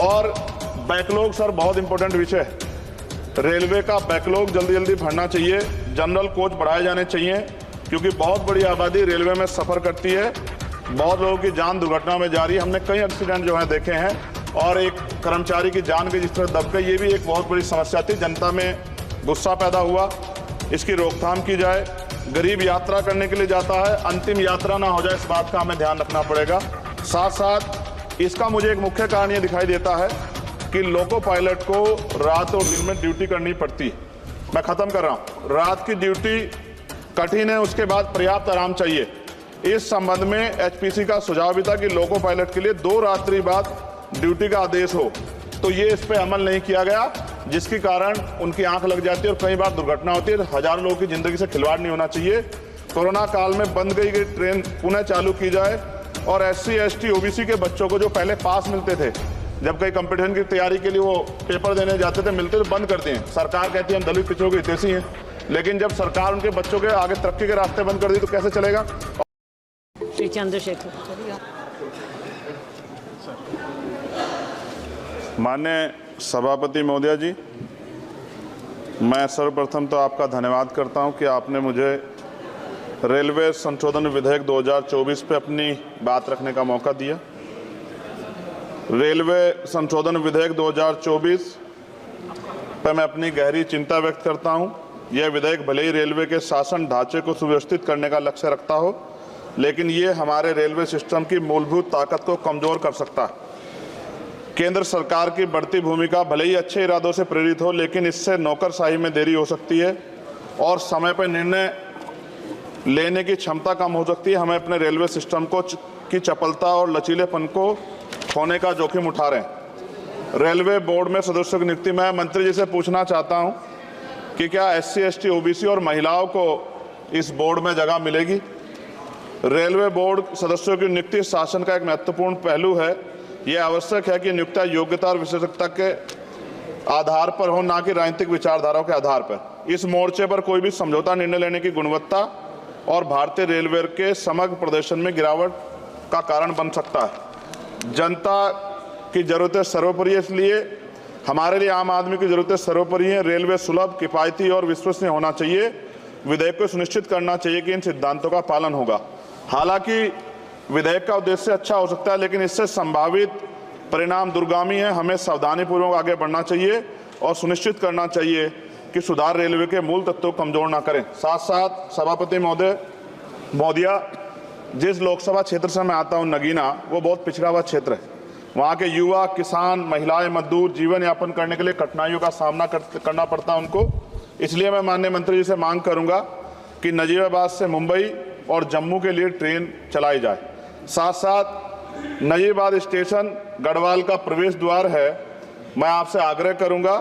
और backlog sir बहुत important विषय है। रेलवे का बैकलॉग जल्दी जल्दी भरना चाहिए, जनरल कोच बढ़ाए जाने चाहिए, क्योंकि बहुत बड़ी आबादी रेलवे में सफ़र करती है। बहुत लोगों की जान दुर्घटना में जा रही है। हमने कई एक्सीडेंट जो है देखे हैं, और एक कर्मचारी की जान की जिस तरह दब गई, ये भी एक बहुत बड़ी समस्या थी। जनता में गुस्सा पैदा हुआ, इसकी रोकथाम की जाए। गरीब यात्रा करने के लिए जाता है, अंतिम यात्रा ना हो जाए, इस बात का हमें ध्यान रखना पड़ेगा। साथ साथ इसका मुझे एक मुख्य कारण ये दिखाई देता है कि लोको पायलट को रात और दिन में ड्यूटी करनी पड़ती है। मैं ख़त्म कर रहा हूँ। रात की ड्यूटी कठिन है, उसके बाद पर्याप्त आराम चाहिए। इस संबंध में एचपीसी का सुझाव भी था कि लोको पायलट के लिए 2 रात्रि बाद ड्यूटी का आदेश हो, तो ये इस पर अमल नहीं किया गया, जिसके कारण उनकी आंख लग जाती है और कई बार दुर्घटना होती है। हजारों लोगों की जिंदगी से खिलवाड़ नहीं होना चाहिए। कोरोना काल में बंद गई ट्रेन पुनः चालू की जाए, और SC ST OBC के बच्चों को जो पहले पास मिलते थे, जब कई कंपटीशन की तैयारी के लिए वो पेपर देने जाते थे, मिलते तो बंद करते हैं। सरकार कहती है हम दलित पिछड़ों के हितैषी हैं, लेकिन जब सरकार उनके बच्चों के आगे तरक्की के रास्ते बंद कर दी तो कैसे चलेगा। श्री चंद्रशेखर। माननीय सभापति महोदया जी, मैं सर्वप्रथम तो आपका धन्यवाद करता हूं कि आपने मुझे रेलवे संशोधन विधेयक 2024 पे अपनी बात रखने का मौका दिया। रेलवे संशोधन विधेयक 2024 पर मैं अपनी गहरी चिंता व्यक्त करता हूं। यह विधेयक भले ही रेलवे के शासन ढांचे को सुव्यवस्थित करने का लक्ष्य रखता हो, लेकिन ये हमारे रेलवे सिस्टम की मूलभूत ताकत को कमजोर कर सकता है। केंद्र सरकार की बढ़ती भूमिका भले ही अच्छे इरादों से प्रेरित हो, लेकिन इससे नौकरशाही में देरी हो सकती है और समय पर निर्णय लेने की क्षमता कम हो सकती है। हमें अपने रेलवे सिस्टम की चपलता और लचीलेपन को खोने का जोखिम उठा रहे हैं। रेलवे बोर्ड में सदस्यों की नियुक्ति, मैं मंत्री जी से पूछना चाहता हूं कि क्या SC ST OBC और महिलाओं को इस बोर्ड में जगह मिलेगी। रेलवे बोर्ड सदस्यों की नियुक्ति शासन का एक महत्वपूर्ण पहलू है। यह आवश्यक है कि नियुक्ति योग्यता और विशेषज्ञता के आधार पर हो, ना कि राजनीतिक विचारधाराओं के आधार पर। इस मोर्चे पर कोई भी समझौता निर्णय लेने की गुणवत्ता और भारतीय रेलवे के समग्र प्रदर्शन में गिरावट का कारण बन सकता है। जनता की जरूरतें सर्वोपरि है, इसलिए हमारे लिए आम आदमी की जरूरतें सर्वोपरि हैं। रेलवे सुलभ, किफायती और विश्वसनीय होना चाहिए। विधेयक को सुनिश्चित करना चाहिए कि इन सिद्धांतों का पालन होगा। हालांकि विधेयक का उद्देश्य अच्छा हो सकता है, लेकिन इससे संभावित परिणाम दूरगामी है। हमें सावधानीपूर्वक आगे बढ़ना चाहिए और सुनिश्चित करना चाहिए कि सुधार रेलवे के मूल तत्वों को कमजोर ना करें। साथ साथ सभापति महोदया, जिस लोकसभा क्षेत्र से मैं आता हूं, नगीना, वो बहुत पिछड़ा हुआ क्षेत्र है। वहाँ के युवा, किसान, महिलाएं, मजदूर जीवन यापन करने के लिए कठिनाइयों का सामना करना पड़ता है उनको। इसलिए मैं माननीय मंत्री जी से मांग करूंगा कि नजीबाबाद से मुंबई और जम्मू के लिए ट्रेन चलाई जाए। साथ साथ नजीबाबाद स्टेशन गढ़वाल का प्रवेश द्वार है। मैं आपसे आग्रह करूंगा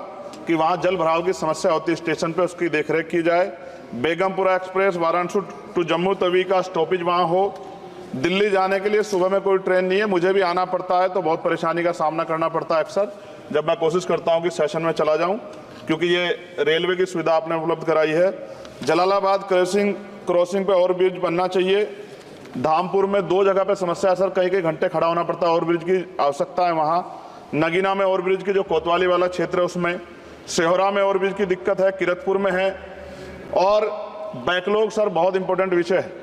कि वहाँ जल भराव की समस्या होती है स्टेशन पर, उसकी देखरेख की जाए। बेगमपुरा एक्सप्रेस वाराणसी टू जम्मू तवी का स्टॉपेज वहाँ हो। दिल्ली जाने के लिए सुबह में कोई ट्रेन नहीं है, मुझे भी आना पड़ता है, तो बहुत परेशानी का सामना करना पड़ता है अक्सर, जब मैं कोशिश करता हूँ कि सेशन में चला जाऊँ, क्योंकि ये रेलवे की सुविधा आपने उपलब्ध कराई है। जलालाबाद क्रॉसिंग पे ओवर ब्रिज बनना चाहिए। धामपुर में 2 जगह पे समस्या है सर, कई घंटे खड़ा होना पड़ता है, ओवर ब्रिज की आवश्यकता है वहाँ। नगीना में ओवर ब्रिज की जो कोतवाली वाला क्षेत्र है उसमें, सेहोरा में ओवर ब्रिज की दिक्कत है, किरतपुर में है। और बैकलॉग सर बहुत इंपॉर्टेंट विषय है।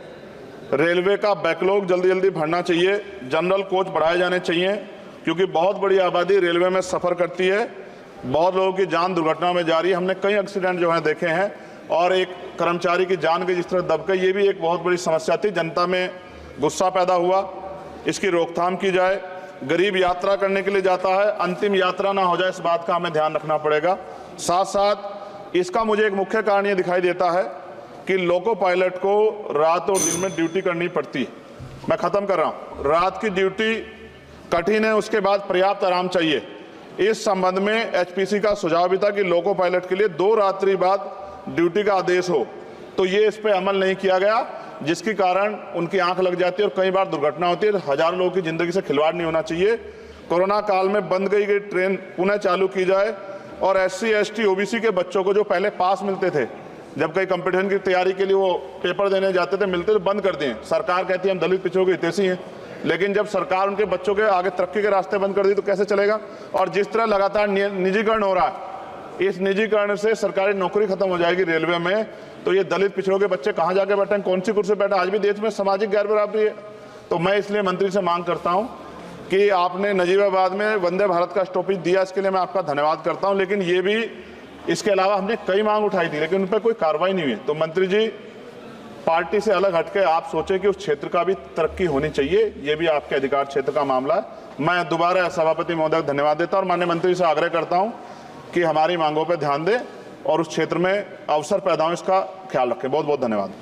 रेलवे का बैकलॉग जल्दी जल्दी भरना चाहिए, जनरल कोच बढ़ाए जाने चाहिए, क्योंकि बहुत बड़ी आबादी रेलवे में सफ़र करती है। बहुत लोगों की जान दुर्घटना में जा रही है। हमने कई एक्सीडेंट जो है देखे हैं, और एक कर्मचारी की जान की जिस तरह दब गई, ये भी एक बहुत बड़ी समस्या थी। जनता में गुस्सा पैदा हुआ, इसकी रोकथाम की जाए। गरीब यात्रा करने के लिए जाता है, अंतिम यात्रा ना हो जाए, इस बात का हमें ध्यान रखना पड़ेगा। साथ साथ इसका मुझे एक मुख्य कारण ये दिखाई देता है कि लोको पायलट को रात और दिन में ड्यूटी करनी पड़ती है। मैं ख़त्म कर रहा हूँ। रात की ड्यूटी कठिन है, उसके बाद पर्याप्त आराम चाहिए। इस संबंध में एचपीसी का सुझाव भी था कि लोको पायलट के लिए 2 रात्रि बाद ड्यूटी का आदेश हो, तो ये इस पर अमल नहीं किया गया, जिसके कारण उनकी आंख लग जाती है और कई बार दुर्घटना होती है। हजारों लोगों की जिंदगी से खिलवाड़ नहीं होना चाहिए। कोरोना काल में बंद गई ट्रेन पुनः चालू की जाए, और SC ST OBC के बच्चों को जो पहले पास मिलते थे, जब कई कंपटीशन की तैयारी के लिए वो पेपर देने जाते थे, मिलते तो बंद कर दिए। सरकार कहती है हम दलित पिछड़ों के हितैषी हैं, लेकिन जब सरकार उनके बच्चों के आगे तरक्की के रास्ते बंद कर दी तो कैसे चलेगा। और जिस तरह लगातार निजीकरण हो रहा है, इस निजीकरण से सरकारी नौकरी खत्म हो जाएगी रेलवे में, तो ये दलित पिछड़ों के बच्चे कहाँ जाके बैठे, कौन सी कुर्सी बैठे। आज भी देश में सामाजिक गैर बराबरी है। तो मैं इसलिए मंत्री से मांग करता हूं कि आपने नजीबाबाद में वंदे भारत का स्टॉपेज दिया, इसके लिए मैं आपका धन्यवाद करता हूं। लेकिन ये भी, इसके अलावा हमने कई मांग उठाई थी, लेकिन उन पर कोई कार्रवाई नहीं हुई। तो मंत्री जी, पार्टी से अलग हटके आप सोचें कि उस क्षेत्र का भी तरक्की होनी चाहिए, ये भी आपके अधिकार क्षेत्र का मामला है। मैं दोबारा सभापति महोदय को धन्यवाद देता हूं और माननीय मंत्री से आग्रह करता हूं कि हमारी मांगों पर ध्यान दें और उस क्षेत्र में अवसर पैदा हो, इसका ख्याल रखें। बहुत बहुत धन्यवाद।